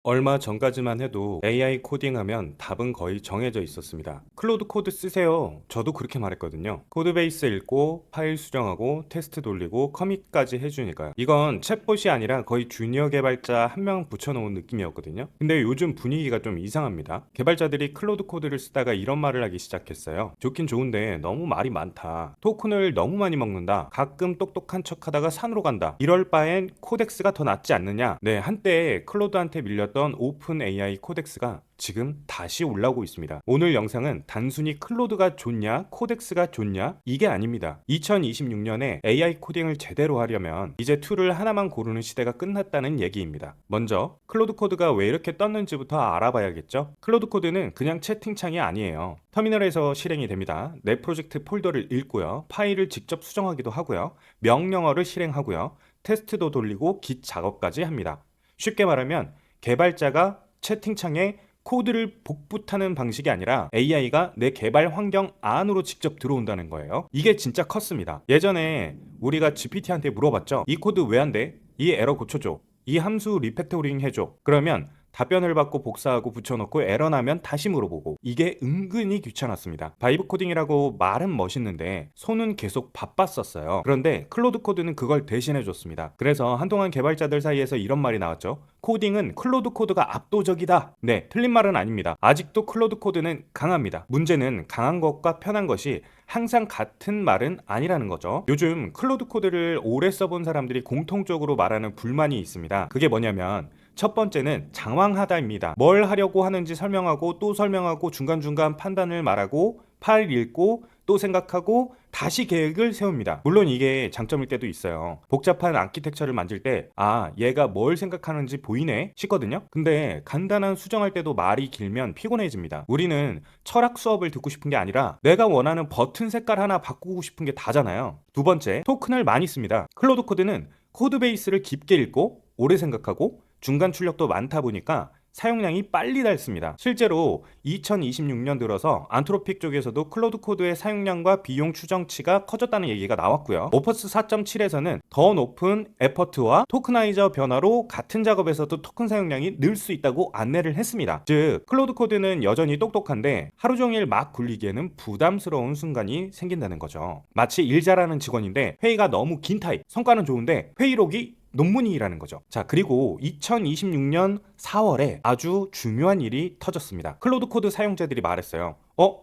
얼마 전까지만 해도 AI 코딩하면 답은 거의 정해져 있었습니다. 클로드 코드 쓰세요. 저도 그렇게 말했거든요. 코드베이스 읽고 파일 수정하고 테스트 돌리고 커밋까지 해주니까요. 이건 챗봇이 아니라 거의 주니어 개발자 한 명 붙여놓은 느낌이었거든요. 근데 요즘 분위기가 좀 이상합니다. 개발자들이 클로드 코드를 쓰다가 이런 말을 하기 시작했어요. 좋긴 좋은데 너무 말이 많다. 토큰을 너무 많이 먹는다. 가끔 똑똑한 척하다가 산으로 간다. 이럴 바엔 코덱스가 더 낫지 않느냐. 네, 한때 클로드한테 밀렸던 오픈 AI 코덱스가 지금 다시 올라오고 있습니다. 오늘 영상은 단순히 클로드가 좋냐, 코덱스가 좋냐 이게 아닙니다. 2026년에 AI 코딩을 제대로 하려면 이제 툴을 하나만 고르는 시대가 끝났다는 얘기입니다. 먼저 클로드 코드가 왜 이렇게 떴는지부터 알아봐야겠죠. 클로드 코드는 그냥 채팅창이 아니에요. 터미널에서 실행이 됩니다. 내 프로젝트 폴더를 읽고요. 파일을 직접 수정하기도 하고요. 명령어를 실행하고요. 테스트도 돌리고 git 작업까지 합니다. 쉽게 말하면 개발자가 채팅창에 코드를 복붙하는 방식이 아니라 AI가 내 개발 환경 안으로 직접 들어온다는 거예요. 이게 진짜 컸습니다. 예전에 우리가 GPT한테 물어봤죠. 이 코드 왜 안 돼? 이 에러 고쳐줘. 이 함수 리팩토링 해줘. 그러면 답변을 받고 복사하고 붙여놓고 에러 나면 다시 물어보고, 이게 은근히 귀찮았습니다. 바이브 코딩이라고 말은 멋있는데 손은 계속 바빴었어요. 그런데 클로드 코드는 그걸 대신해줬습니다. 그래서 한동안 개발자들 사이에서 이런 말이 나왔죠. 코딩은 클로드 코드가 압도적이다. 네, 틀린 말은 아닙니다. 아직도 클로드 코드는 강합니다. 문제는 강한 것과 편한 것이 항상 같은 말은 아니라는 거죠. 요즘 클로드 코드를 오래 써본 사람들이 공통적으로 말하는 불만이 있습니다. 그게 뭐냐면 첫 번째는 장황하다입니다. 뭘 하려고 하는지 설명하고 또 설명하고 중간중간 판단을 말하고 파일 읽고 또 생각하고 다시 계획을 세웁니다. 물론 이게 장점일 때도 있어요. 복잡한 아키텍처를 만들 때 얘가 뭘 생각하는지 보이네 싶거든요. 근데 간단한 수정할 때도 말이 길면 피곤해집니다. 우리는 철학 수업을 듣고 싶은 게 아니라 내가 원하는 버튼 색깔 하나 바꾸고 싶은 게 다잖아요. 두 번째, 토큰을 많이 씁니다. 클로드 코드는 코드 베이스를 깊게 읽고 오래 생각하고 중간 출력도 많다 보니까 사용량이 빨리 닳습니다. 실제로 2026년 들어서 안트로픽 쪽에서도 클로드 코드의 사용량과 비용 추정치가 커졌다는 얘기가 나왔고요. 오퍼스 4.7에서는 더 높은 에퍼트와 토크나이저 변화로 같은 작업에서도 토큰 사용량이 늘 수 있다고 안내를 했습니다. 즉, 클로드 코드는 여전히 똑똑한데 하루 종일 막 굴리기에는 부담스러운 순간이 생긴다는 거죠. 마치 일 잘하는 직원인데 회의가 너무 긴 타입, 성과는 좋은데 회의록이 논문이라는 거죠. 자, 그리고 2026년 4월에 아주 중요한 일이 터졌습니다. 클로드 코드 사용자들이 말했어요.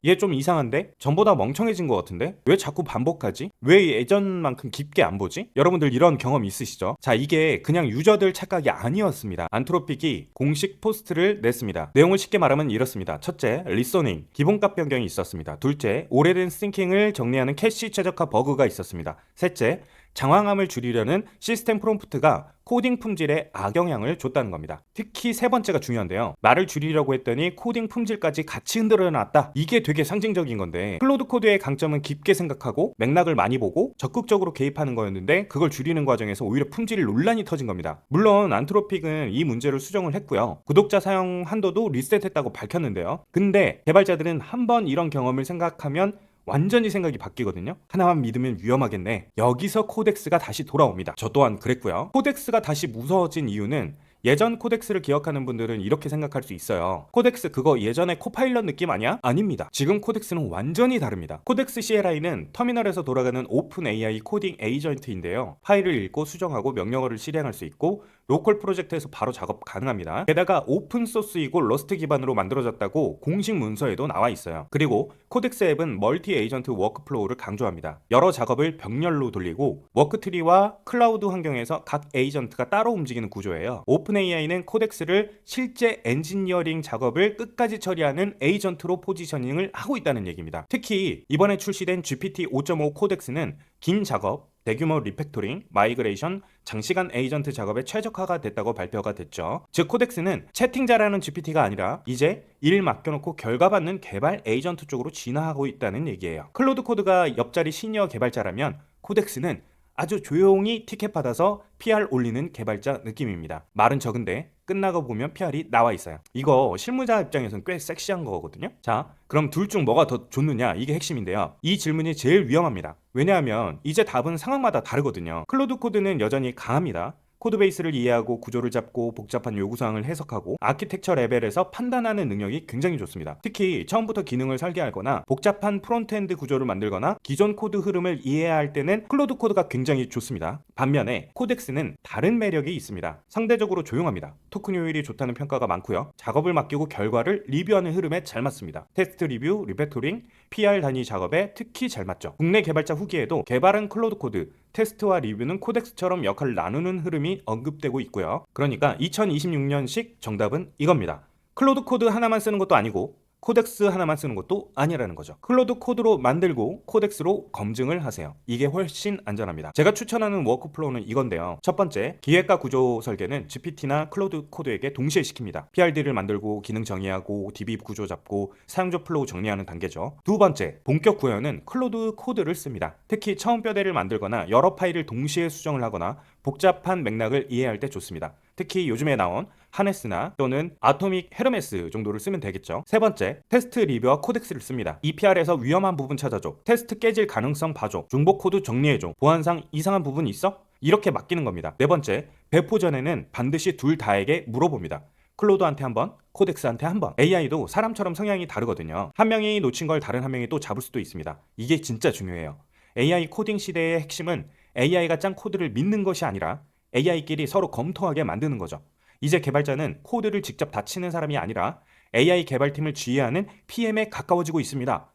얘 좀 이상한데? 전보다 멍청해진 것 같은데? 왜 자꾸 반복하지? 왜 예전만큼 깊게 안 보지? 여러분들 이런 경험 있으시죠? 자, 이게 그냥 유저들 착각이 아니었습니다. 안트로픽이 공식 포스트를 냈습니다. 내용을 쉽게 말하면 이렇습니다. 첫째, 리서닝, 기본값 변경이 있었습니다. 둘째, 오래된 싱킹을 정리하는 캐시 최적화 버그가 있었습니다. 셋째, 장황함을 줄이려는 시스템 프롬프트가 코딩 품질에 악영향을 줬다는 겁니다. 특히 세 번째가 중요한데요. 말을 줄이려고 했더니 코딩 품질까지 같이 흔들어 놨다. 이게 되게 상징적인 건데, 클로드 코드의 강점은 깊게 생각하고 맥락을 많이 보고 적극적으로 개입하는 거였는데 그걸 줄이는 과정에서 오히려 품질 논란이 터진 겁니다. 물론 안트로픽은 이 문제를 수정을 했고요. 구독자 사용 한도도 리셋했다고 밝혔는데요. 근데 개발자들은 한번 이런 경험을 생각하면 완전히 생각이 바뀌거든요. 하나만 믿으면 위험하겠네. 여기서 코덱스가 다시 돌아옵니다. 저 또한 그랬고요. 코덱스가 다시 무서워진 이유는 예전 코덱스를 기억하는 분들은 이렇게 생각할 수 있어요. 코덱스 그거 예전에 코파일럿 느낌 아니야? 아닙니다. 지금 코덱스는 완전히 다릅니다. 코덱스 CLI는 터미널에서 돌아가는 오픈 AI 코딩 에이전트인데요. 파일을 읽고 수정하고 명령어를 실행할 수 있고 로컬 프로젝트에서 바로 작업 가능합니다. 게다가 오픈소스이고 러스트 기반으로 만들어졌다고 공식 문서에도 나와 있어요. 그리고 코덱스 앱은 멀티 에이전트 워크플로우를 강조합니다. 여러 작업을 병렬로 돌리고 워크트리와 클라우드 환경에서 각 에이전트가 따로 움직이는 구조예요. 오픈AI는 코덱스를 실제 엔지니어링 작업을 끝까지 처리하는 에이전트로 포지셔닝을 하고 있다는 얘기입니다. 특히 이번에 출시된 GPT 5.5 코덱스는 긴 작업, 대규모 리팩토링, 마이그레이션, 장시간 에이전트 작업에 최적화가 됐다고 발표가 됐죠. 즉 코덱스는 채팅 잘하는 GPT가 아니라 이제 일 맡겨놓고 결과 받는 개발 에이전트 쪽으로 진화하고 있다는 얘기예요. 클로드 코드가 옆자리 시니어 개발자라면 코덱스는 아주 조용히 티켓 받아서 PR 올리는 개발자 느낌입니다. 말은 적은데 끝나고 보면 PR이 나와 있어요. 이거 실무자 입장에서는 꽤 섹시한 거거든요. 자, 그럼 둘 중 뭐가 더 좋느냐, 이게 핵심인데요. 이 질문이 제일 위험합니다. 왜냐하면 이제 답은 상황마다 다르거든요. 클로드 코드는 여전히 강합니다. 코드베이스를 이해하고 구조를 잡고 복잡한 요구사항을 해석하고 아키텍처 레벨에서 판단하는 능력이 굉장히 좋습니다. 특히 처음부터 기능을 설계하거나 복잡한 프론트엔드 구조를 만들거나 기존 코드 흐름을 이해해야 할 때는 클로드 코드가 굉장히 좋습니다. 반면에 코덱스는 다른 매력이 있습니다. 상대적으로 조용합니다. 토큰 효율이 좋다는 평가가 많고요. 작업을 맡기고 결과를 리뷰하는 흐름에 잘 맞습니다. 테스트 리뷰, 리팩토링, PR 단위 작업에 특히 잘 맞죠. 국내 개발자 후기에도 개발은 클로드 코드, 테스트와 리뷰는 코덱스처럼 역할을 나누는 흐름이 언급되고 있고요. 그러니까 2026년식 정답은 이겁니다. 클로드 코드 하나만 쓰는 것도 아니고 코덱스 하나만 쓰는 것도 아니라는 거죠. 클로드 코드로 만들고 코덱스로 검증을 하세요. 이게 훨씬 안전합니다. 제가 추천하는 워크플로우는 이건데요. 첫 번째, 기획과 구조 설계는 GPT나 클로드 코드에게 동시에 시킵니다. PRD를 만들고 기능 정의하고 DB 구조 잡고 사용자 플로우 정리하는 단계죠. 두 번째, 본격 구현은 클로드 코드를 씁니다. 특히 처음 뼈대를 만들거나 여러 파일을 동시에 수정을 하거나 복잡한 맥락을 이해할 때 좋습니다. 특히 요즘에 나온 하네스나 또는 아토믹 헤르메스 정도를 쓰면 되겠죠. 세 번째, 테스트 리뷰와 코덱스를 씁니다. EPR에서 위험한 부분 찾아줘, 테스트 깨질 가능성 봐줘, 중복 코드 정리해줘, 보안상 이상한 부분 있어? 이렇게 맡기는 겁니다. 네 번째, 배포 전에는 반드시 둘 다에게 물어봅니다. 클로드한테 한 번, 코덱스한테 한 번. AI도 사람처럼 성향이 다르거든요. 한 명이 놓친 걸 다른 한 명이 또 잡을 수도 있습니다. 이게 진짜 중요해요. AI 코딩 시대의 핵심은 AI가 짠 코드를 믿는 것이 아니라 AI끼리 서로 검토하게 만드는 거죠. 이제 개발자는 코드를 직접 다치는 사람이 아니라 AI 개발팀을 지휘하는 PM에 가까워지고 있습니다.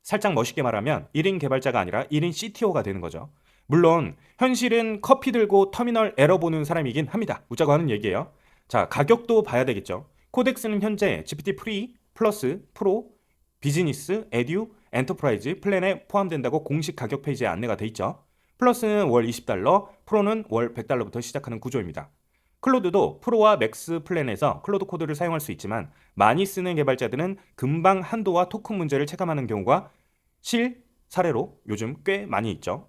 살짝 멋있게 말하면 1인 개발자가 아니라 1인 CTO가 되는 거죠. 물론 현실은 커피 들고 터미널 에러 보는 사람이긴 합니다. 웃자고 하는 얘기예요. 자, 가격도 봐야 되겠죠. 코덱스는 현재 GPT 프리, 플러스, 프로, 비즈니스, 에듀, 엔터프라이즈 플랜에 포함된다고 공식 가격 페이지에 안내가 돼 있죠. 플러스는 월 $20, 프로는 월 $100부터 시작하는 구조입니다. 클로드도 프로와 맥스 플랜에서 클로드 코드를 사용할 수 있지만 많이 쓰는 개발자들은 금방 한도와 토큰 문제를 체감하는 경우가 사례로 요즘 꽤 많이 있죠.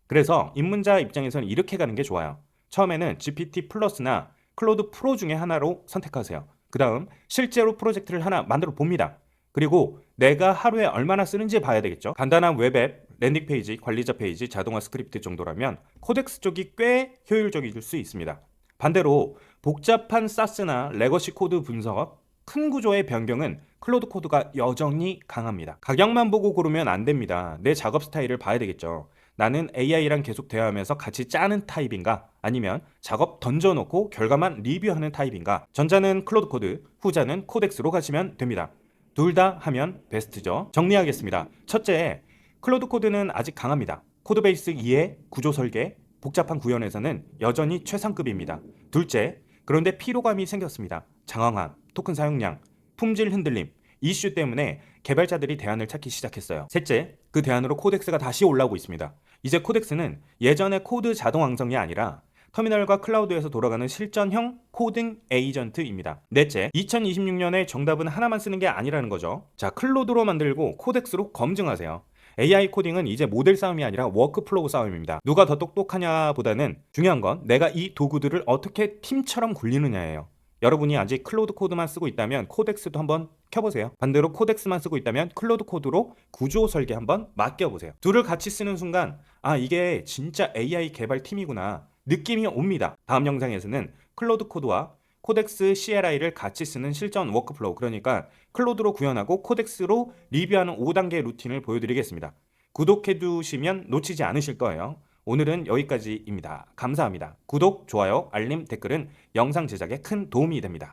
그래서 입문자 입장에서는 이렇게 가는 게 좋아요. 처음에는 GPT 플러스나 클로드 프로 중에 하나로 선택하세요. 그 다음 실제로 프로젝트를 하나 만들어 봅니다. 그리고 내가 하루에 얼마나 쓰는지 봐야 되겠죠. 간단한 웹앱, 랜딩 페이지, 관리자 페이지, 자동화 스크립트 정도라면 코덱스 쪽이 꽤 효율적일 수 있습니다. 반대로 복잡한 사스나 레거시 코드 분석, 큰 구조의 변경은 클로드 코드가 여전히 강합니다. 가격만 보고 고르면 안 됩니다. 내 작업 스타일을 봐야 되겠죠. 나는 AI랑 계속 대화하면서 같이 짜는 타입인가? 아니면 작업 던져놓고 결과만 리뷰하는 타입인가? 전자는 클로드 코드, 후자는 코덱스로 가시면 됩니다. 둘 다 하면 베스트죠. 정리하겠습니다. 첫째, 클로드 코드는 아직 강합니다. 코드베이스 이해, 구조 설계, 복잡한 구현에서는 여전히 최상급입니다. 둘째, 그런데 피로감이 생겼습니다. 장황함, 토큰 사용량, 품질 흔들림, 이슈 때문에 개발자들이 대안을 찾기 시작했어요. 셋째, 그 대안으로 코덱스가 다시 올라오고 있습니다. 이제 코덱스는 예전의 코드 자동 완성이 아니라 터미널과 클라우드에서 돌아가는 실전형 코딩 에이전트입니다. 넷째, 2026년에 정답은 하나만 쓰는 게 아니라는 거죠. 자, 클로드로 만들고 코덱스로 검증하세요. AI 코딩은 이제 모델 싸움이 아니라 워크플로우 싸움입니다. 누가 더 똑똑하냐 보다는 중요한 건 내가 이 도구들을 어떻게 팀처럼 굴리느냐예요. 여러분이 아직 클로드 코드만 쓰고 있다면 코덱스도 한번 켜보세요. 반대로 코덱스만 쓰고 있다면 클로드 코드로 구조 설계 한번 맡겨보세요. 둘을 같이 쓰는 순간 이게 진짜 AI 개발 팀이구나 느낌이 옵니다. 다음 영상에서는 클로드 코드와 코덱스 CLI를 같이 쓰는 실전 워크플로우, 그러니까 클로드로 구현하고 코덱스로 리뷰하는 5단계 루틴을 보여드리겠습니다. 구독해 두시면 놓치지 않으실 거예요. 오늘은 여기까지입니다. 감사합니다. 구독, 좋아요, 알림, 댓글은 영상 제작에 큰 도움이 됩니다.